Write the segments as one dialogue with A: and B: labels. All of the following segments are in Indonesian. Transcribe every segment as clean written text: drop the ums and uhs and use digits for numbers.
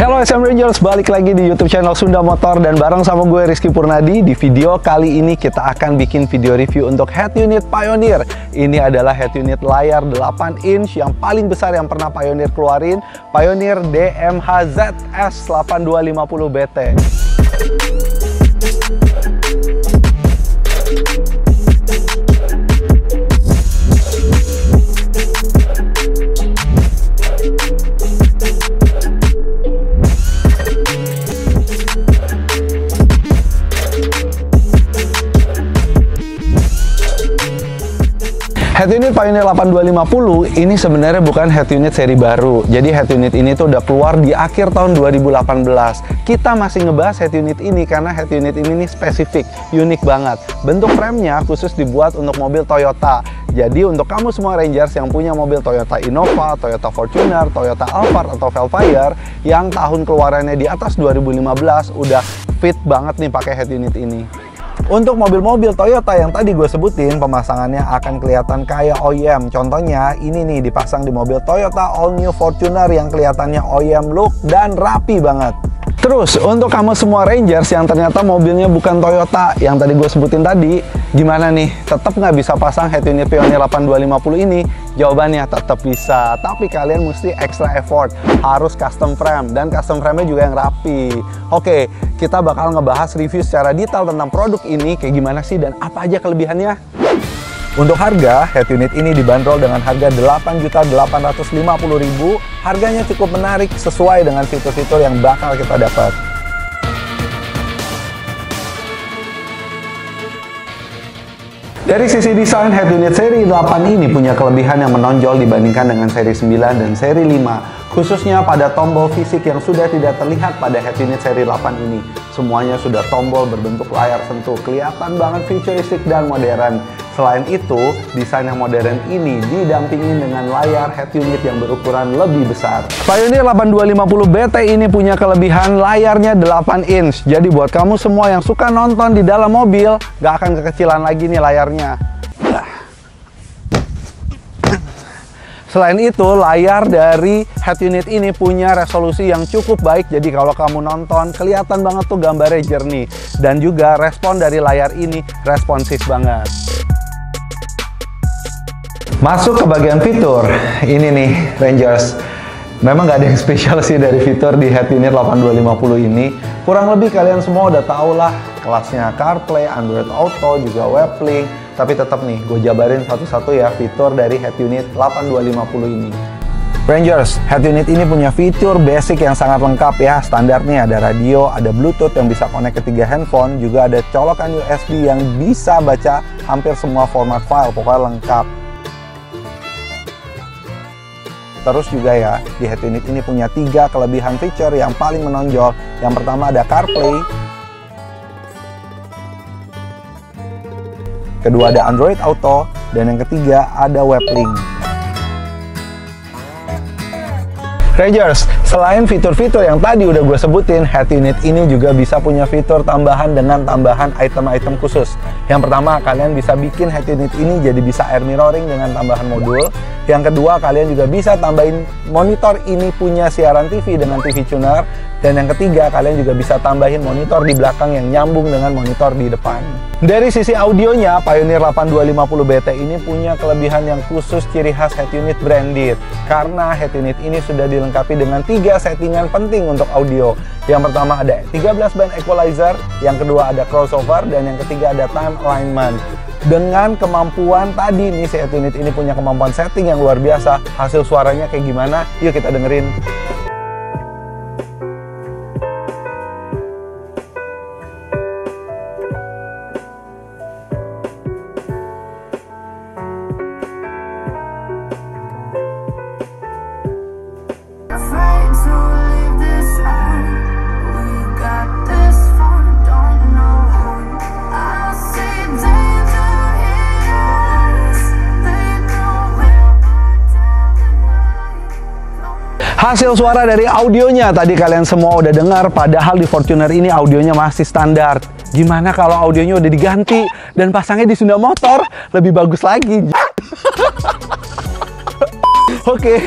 A: Halo SM Rangers, balik lagi di YouTube channel Sunda Motor dan bareng sama gue Rizky Purnadi. Di video kali ini kita akan bikin video review untuk head unit Pioneer. Ini adalah head unit layar 8 inch yang paling besar yang pernah Pioneer keluarin, Pioneer DMH ZS 8250 BT. Head unit Pioneer 8250 ini sebenarnya bukan head unit seri baru. Jadi head unit ini tuh udah keluar di akhir tahun 2018. Kita masih ngebahas head unit ini karena head unit ini nih spesifik, unik banget. Bentuk framenya khusus dibuat untuk mobil Toyota. Jadi untuk kamu semua Rangers yang punya mobil Toyota Innova, Toyota Fortuner, Toyota Alphard atau Velfire yang tahun keluarannya di atas 2015 udah fit banget nih pakai head unit ini. Untuk mobil-mobil Toyota yang tadi gue sebutin, pemasangannya akan kelihatan kayak OEM. Contohnya ini nih dipasang di mobil Toyota All New Fortuner yang kelihatannya OEM look dan rapi banget. Terus untuk kamu semua Rangers yang ternyata mobilnya bukan Toyota yang tadi gue sebutin tadi, gimana nih? Tetap nggak bisa pasang head unit Pioneer 8250 ini? Jawabannya tetap bisa, tapi kalian mesti extra effort, harus custom frame, dan custom frame-nya juga yang rapi. Oke, kita bakal ngebahas review secara detail tentang produk ini, kayak gimana sih dan apa aja kelebihannya. Untuk harga, head unit ini dibanderol dengan harga Rp8.850.000. Harganya cukup menarik sesuai dengan fitur-fitur yang bakal kita dapat. Dari sisi desain, head unit seri 8 ini punya kelebihan yang menonjol dibandingkan dengan seri 9 dan seri 5. Khususnya pada tombol fisik yang sudah tidak terlihat pada head unit seri 8 ini. Semuanya sudah tombol berbentuk layar sentuh, kelihatan banget futuristik dan modern. Selain itu, desain yang modern ini didampingi dengan layar head unit yang berukuran lebih besar. Pioneer 8250 BT ini punya kelebihan layarnya 8 inch. Jadi buat kamu semua yang suka nonton di dalam mobil, gak akan kekecilan lagi nih layarnya. Selain itu, layar dari head unit ini punya resolusi yang cukup baik. Jadi kalau kamu nonton, kelihatan banget tuh gambarnya jernih. Dan juga respon dari layar ini responsif banget. Masuk ke bagian fitur, ini nih Rangers. Memang nggak ada yang spesial sih dari fitur di head unit 8250 ini. Kurang lebih kalian semua udah tau lah kelasnya CarPlay, Android Auto, juga WebLink. Tapi tetap nih, gue jabarin satu-satu ya fitur dari head unit 8250 ini. Rangers, head unit ini punya fitur basic yang sangat lengkap ya. Standarnya ada radio, ada Bluetooth yang bisa connect ke 3 handphone, juga ada colokan USB yang bisa baca hampir semua format file, pokoknya lengkap. Terus juga ya, di head unit ini punya 3 kelebihan feature yang paling menonjol. Yang pertama ada CarPlay, kedua ada Android Auto, dan yang ketiga ada WebLink. Rangers, selain fitur-fitur yang tadi udah gue sebutin, head unit ini juga bisa punya fitur tambahan dengan tambahan item-item khusus. Yang pertama, kalian bisa bikin head unit ini jadi bisa air mirroring dengan tambahan modul. Yang kedua, kalian juga bisa tambahin monitor ini punya siaran TV dengan TV tuner. Dan yang ketiga, kalian juga bisa tambahin monitor di belakang yang nyambung dengan monitor di depan. Dari sisi audionya, Pioneer 8250 BT ini punya kelebihan yang khusus ciri khas head unit branded. Karena head unit ini sudah dilengkapi dengan 3 settingan penting untuk audio. Yang pertama ada 13 band equalizer, yang kedua ada crossover, dan yang ketiga ada time alignment. Dengan kemampuan tadi nih, head unit ini punya kemampuan setting yang luar biasa. Hasil suaranya kayak gimana? Yuk kita dengerin. Hasil suara dari audionya tadi kalian semua udah dengar, padahal di Fortuner ini audionya masih standar. Gimana kalau audionya udah diganti dan pasangnya di Sunda Motor? Lebih bagus lagi. Oke,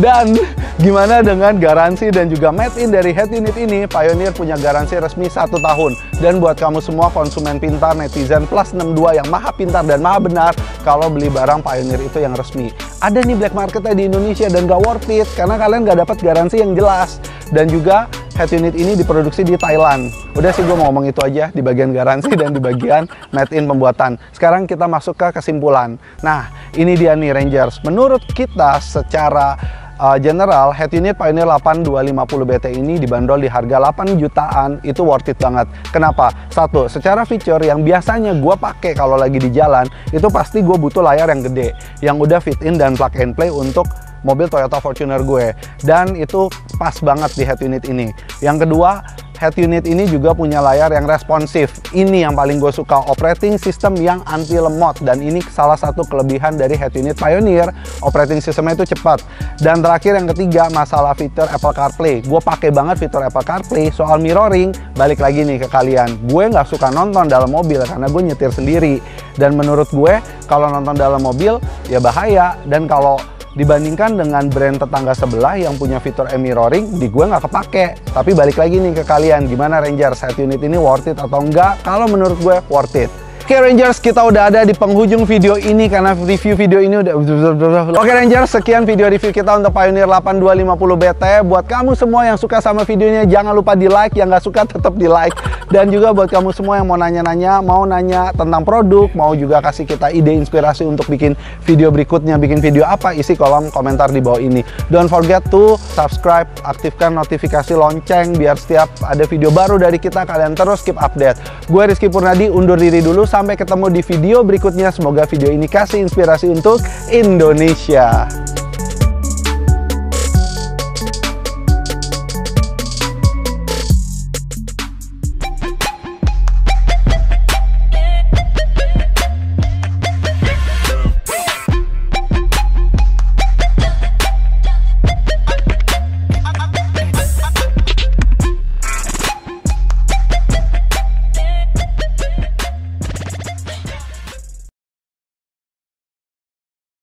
A: dan gimana dengan garansi dan juga made in dari head unit ini? Pioneer punya garansi resmi 1 tahun. Dan buat kamu semua konsumen pintar, netizen plus 62 yang maha pintar dan maha benar, kalau beli barang Pioneer itu yang resmi. Ada nih black marketnya di Indonesia dan gak worth it, karena kalian gak dapat garansi yang jelas. Dan juga head unit ini diproduksi di Thailand. Udah sih, gue mau ngomong itu aja di bagian garansi dan di bagian made in pembuatan. Sekarang kita masuk ke kesimpulan. Nah, ini dia nih Rangers. Menurut kita secara general, head unit Pioneer 8250 BT ini dibanderol di harga 8 jutaan, itu worth it banget. Kenapa? Satu, secara feature yang biasanya gue pakai kalau lagi di jalan, itu pasti gue butuh layar yang gede, yang udah fit in dan plug and play untuk mobil Toyota Fortuner gue. Dan itu pas banget di head unit ini. Yang kedua, head unit ini juga punya layar yang responsif. Ini yang paling gue suka, operating system yang anti lemot. Dan ini salah satu kelebihan dari head unit Pioneer, operating systemnya itu cepat. Dan terakhir yang ketiga, masalah fitur Apple CarPlay. Gue pakai banget fitur Apple CarPlay. Soal mirroring, balik lagi nih ke kalian. Gue nggak suka nonton dalam mobil karena gue nyetir sendiri. Dan menurut gue, kalau nonton dalam mobil, ya bahaya. Dan kalau dibandingkan dengan brand tetangga sebelah yang punya fitur e-mirroring, di gue nggak kepake. Tapi balik lagi nih ke kalian, gimana Rangers, head unit ini worth it atau enggak? Kalau menurut gue worth it. Oke Rangers, kita udah ada di penghujung video ini karena review video ini udah... Oke Rangers, sekian video review kita untuk Pioneer 8250 BT. Buat kamu semua yang suka sama videonya, jangan lupa di like. Yang nggak suka tetap di like. Dan juga buat kamu semua yang mau nanya-nanya, mau nanya tentang produk, mau juga kasih kita ide inspirasi untuk bikin video berikutnya, bikin video apa, isi kolom komentar di bawah ini. Don't forget to subscribe, aktifkan notifikasi lonceng biar setiap ada video baru dari kita kalian terus keep update. Gue Rizky Purnadi undur diri dulu. Sampai ketemu di video berikutnya. Semoga video ini kasih inspirasi untuk Indonesia.